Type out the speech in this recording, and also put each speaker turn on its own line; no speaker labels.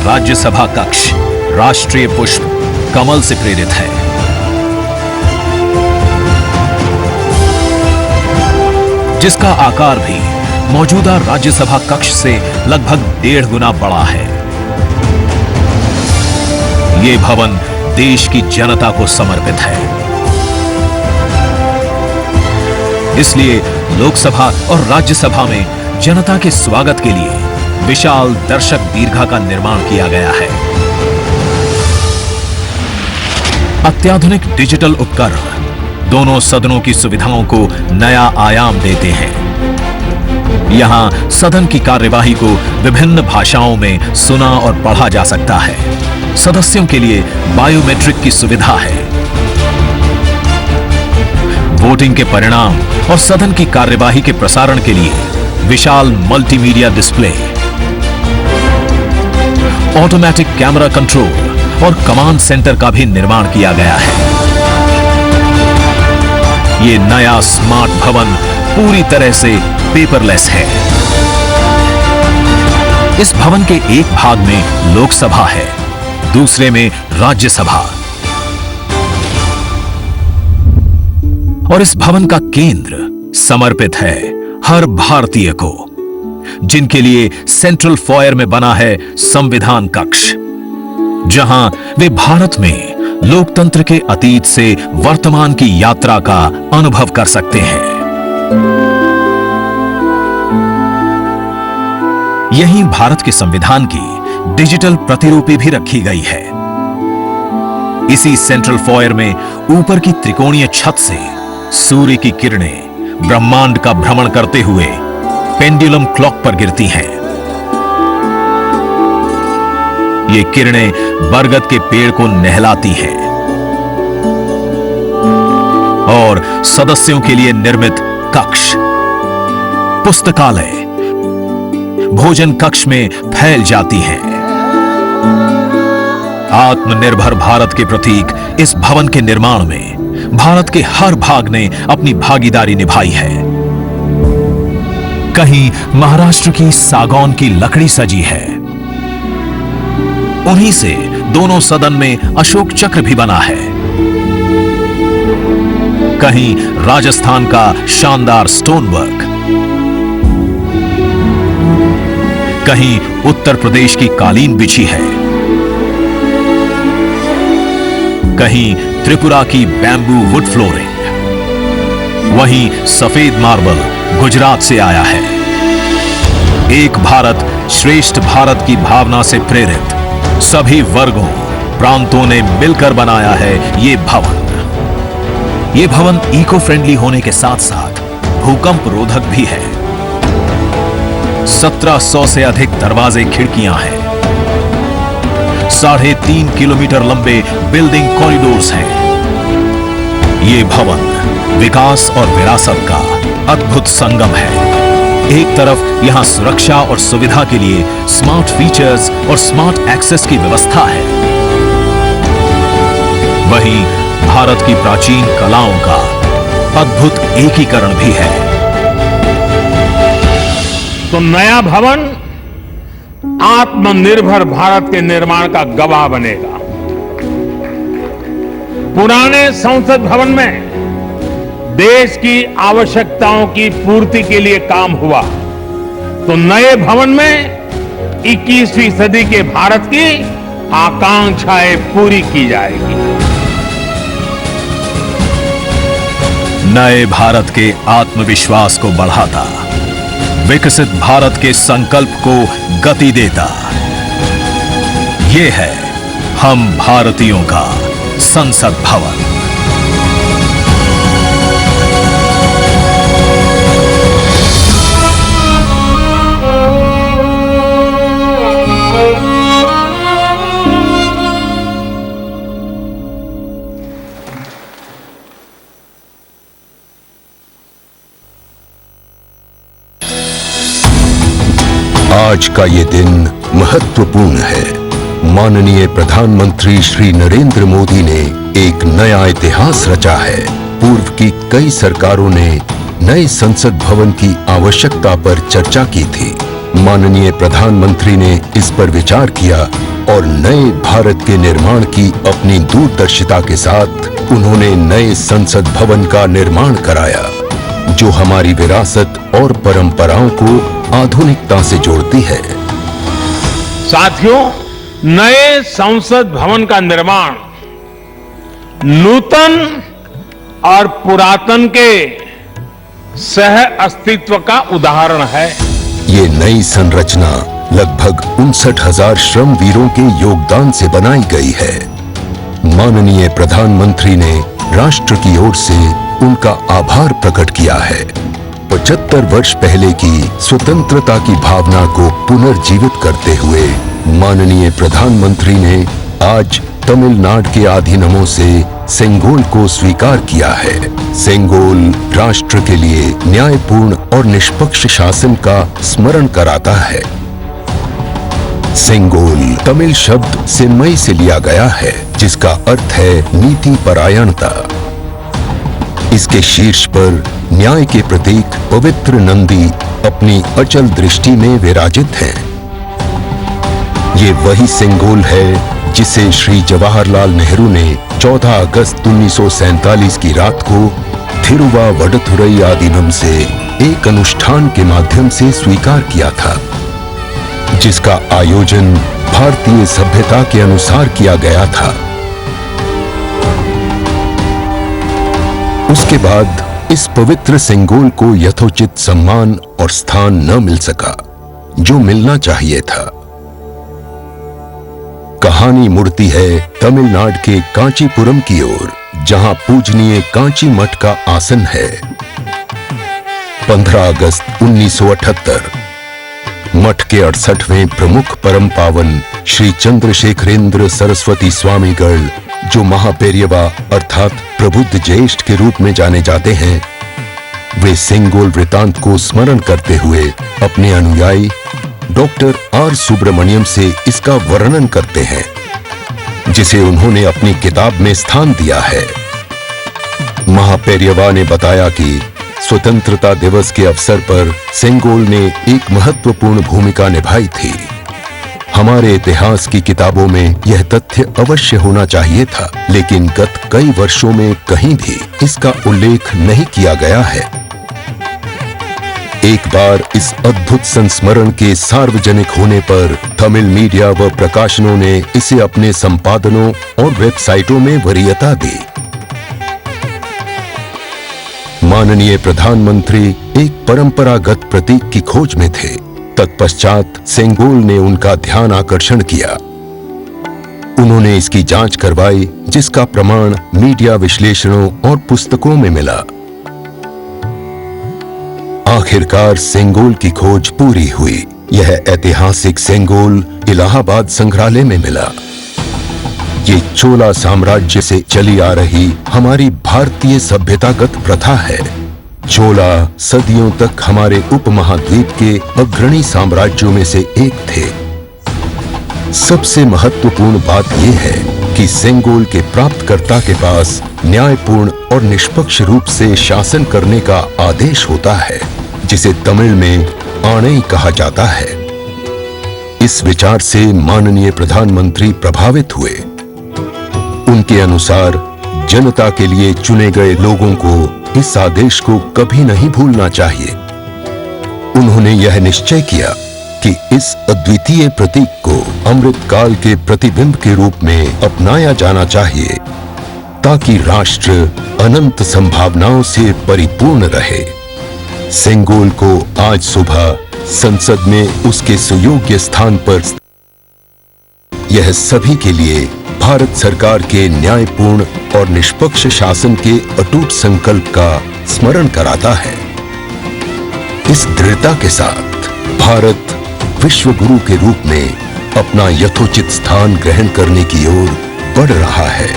राज्यसभा कक्ष राष्ट्रीय पुष्प कमल से प्रेरित है। जिसका आकार भी मौजूदा राज्यसभा कक्ष से लगभग 1.5 गुना बड़ा है। ये भवन देश की जनता को समर्पित है। इसलिए लोकसभा और राज्यसभा में जनता के स्वागत के लिए विशाल दर्शक दीर्घा का निर्माण किया गया है। अत्याधुनिक डिजिटल उपकरण दोनों सदनों की सुविधाओं को नया आयाम देते हैं। यहां सदन की कार्यवाही को विभिन्न भाषाओं में सुना और पढ़ा जा सकता है। सदस्यों के लिए बायोमेट्रिक की सुविधा है। वोटिंग के परिणाम और सदन की कार्यवाही के प्रसारण के लिए विशाल multimedia display, automatic camera control और कमांड सेंटर का भी निर्माण किया गया है। ये नया स्मार्ट भवन पूरी तरह से पेपरलेस है। इस भवन के एक भाग में लोकसभा है, दूसरे में राज्यसभा। और इस भवन का केंद्र समर्पित है हर भारतीय को, जिनके लिए सेंट्रल फॉयर में बना है संविधान कक्ष, जहां वे भारत में लोकतंत्र के अतीत से वर्तमान की यात्रा का अनुभव कर सकते हैं। यहीं भारत के संविधान की डिजिटल प्रतिरूपी भी रखी गई है। इसी सेंट्रल फॉयर में ऊपर की त्रिकोणीय छत से सूर्य की किरणें ब्रह्मांड का भ्रमण करते हुए पेंडुलम क्लॉक पर गिरती हैं। ये किरणें बरगद के पेड़ को नहलाती हैं और सदस्यों के लिए निर्मित कक्ष, पुस्तकालय, भोजन कक्ष में फैल जाती हैं। आत्मनिर्भर भारत के प्रतीक इस भवन के निर्माण में भारत के हर भाग ने अपनी भागीदारी निभाई है। कहीं महाराष्ट्र की सागौन की लकड़ी सजी है, उन्हीं से दोनों सदन में अशोक चक्र भी बना है। कहीं राजस्थान का शानदार स्टोन वर्क, कहीं उत्तर प्रदेश की कालीन बिछी है, कहीं त्रिपुरा की बैम्बू वुड फ्लोरिंग, वहीं सफेद मार्बल गुजरात से आया है। एक भारत श्रेष्ठ भारत की भावना से प्रेरित सभी वर्गों, प्रांतों ने मिलकर बनाया है ये भवन। ये भवन इको फ्रेंडली होने के साथ साथ भूकंप रोधक भी है। 1700 से अधिक दरवाजे, खिड़कियां हैं। 3.5 किलोमीटर लंबे बिल्डिंग कॉरिडोर्स हैं। ये भवन विकास और विरासत का अद्भुत संगम है। एक तरफ यहां सुरक्षा और सुविधा के लिए स्मार्ट फीचर्स और स्मार्ट एक्सेस की व्यवस्था है, वहीं भारत की प्राचीन कलाओं का अद्भुत एकीकरण भी है।
तो नया भवन आत्मनिर्भर भारत के निर्माण का गवाह बनेगा। पुराने संसद भवन में देश की आवश्यकताओं की पूर्ति के लिए काम हुआ, तो नए भवन में 21वीं सदी के भारत की आकांक्षाएं पूरी की जाएगी।
नए भारत के आत्मविश्वास को बढ़ाता, विकसित भारत के संकल्प को गति देता, ये है हम भारतीयों का संसद भवन।
आज का ये दिन महत्वपूर्ण है। माननीय प्रधानमंत्री श्री नरेंद्र मोदी ने एक नया इतिहास रचा है। पूर्व की कई सरकारों ने नए संसद भवन की आवश्यकता पर चर्चा की थी। माननीय प्रधानमंत्री ने इस पर विचार किया और नए भारत के निर्माण की अपनी दूरदर्शिता के साथ उन्होंने नए संसद भवन का निर्माण कराया, जो हमारी विरासत और परंपराओं को आधुनिकता से जोड़ती है।
साथियों, नए संसद भवन का निर्माण नूतन और पुरातन के सह अस्तित्व का उदाहरण है।
ये नई संरचना लगभग 59,000 श्रम वीरों के योगदान से बनाई गई है। माननीय प्रधानमंत्री ने राष्ट्र की ओर से उनका आभार प्रकट किया है। 75 वर्ष पहले की स्वतंत्रता की भावना को पुनर्जीवित करते हुए माननीय प्रधानमंत्री ने आज तमिलनाडु के अधीनमों से सेंगोल को स्वीकार किया है। सेंगोल राष्ट्र के लिए न्यायपूर्ण और निष्पक्ष शासन का स्मरण कराता है। सेंगोल तमिल शब्द सेम्मई से लिया गया है, जिसका अर्थ है नीति परायणता। इसके शीर्ष पर न्याय के प्रतीक पवित्र नंदी अपनी अचल दृष्टि में विराजित हैं। ये वही सेंगोल है जिसे श्री जवाहरलाल नेहरू ने 14 अगस्त 1947 की रात को थिरुवावडथुरई आदीनम से एक अनुष्ठान के माध्यम से स्वीकार किया था, जिसका आयोजन भारतीय सभ्यता के अनुसार किया गया था। उसके बाद इस पवित्र सेंगोल को यथोचित सम्मान और स्थान न मिल सका, जो मिलना चाहिए था। कहानी मुड़ती है तमिलनाडु के कांचीपुरम की ओर, जहां पूजनीय कांची मठ का आसन है। 15 अगस्त 1978 मठ के 68वें प्रमुख परम पावन श्री चंद्रशेखरेंद्र सरस्वती स्वामीगढ़, जो महापेरियवा अर्थात प्रबुद्ध ज्येष्ठ के रूप में जाने जाते हैं, वे सेंगोल वृतांत को स्मरण करते हुए अपने अनुयायी डॉक्टर आर सुब्रमण्यम से इसका वर्णन करते हैं, जिसे उन्होंने अपनी किताब में स्थान दिया है। महापेरियवा ने बताया कि स्वतंत्रता दिवस के अवसर पर सेंगोल ने एक महत्वपूर्ण भूमिका निभाई थी। हमारे इतिहास की किताबों में यह तथ्य अवश्य होना चाहिए था, लेकिन गत कई वर्षों में कहीं भी इसका उल्लेख नहीं किया गया है। एक बार इस अद्भुत संस्मरण के सार्वजनिक होने पर तमिल मीडिया व प्रकाशनों ने इसे अपने संपादनों और वेबसाइटों में वरीयता दी। माननीय प्रधानमंत्री एक परंपरागत प्रतीक की खोज में थे। तत्पश्चात सेंगोल ने उनका ध्यान आकर्षण किया। उन्होंने इसकी जांच करवाई, जिसका प्रमाण मीडिया विश्लेषणों और पुस्तकों में मिला। आखिरकार सेंगोल की खोज पूरी हुई। यह ऐतिहासिक सेंगोल इलाहाबाद संग्रहालय में मिला। ये चोला साम्राज्य से चली आ रही हमारी भारतीय सभ्यतागत प्रथा है। चोला सदियों तक हमारे उपमहाद्वीप के अग्रणी साम्राज्यों में से एक थे। सबसे महत्वपूर्ण बात यह है कि सेंगोल के प्राप्तकर्ता के पास न्यायपूर्ण और निष्पक्ष रूप से शासन करने का आदेश होता है, जिसे तमिल में आणई कहा जाता है। इस विचार से माननीय प्रधानमंत्री प्रभावित हुए। उनके अनुसार जनता के लिए चुने गए लोगों को इस आदेश को कभी नहीं भूलना चाहिए। उन्होंने यह निश्चय किया कि इस अद्वितीय प्रतीक को अमृतकाल के प्रतिबिंब के रूप में अपनाया जाना चाहिए, ताकि राष्ट्र अनंत संभावनाओं से परिपूर्ण रहे। सेंगोल को आज सुबह संसद में उसके सुयोग्य स्थान पर यह सभी के लिए भारत सरकार के न्यायपूर्ण और निष्पक्ष शासन के अटूट संकल्प का स्मरण कराता है। इस दृढ़ता के साथ भारत विश्व गुरु के रूप में अपना यथोचित स्थान ग्रहण करने की ओर बढ़ रहा है।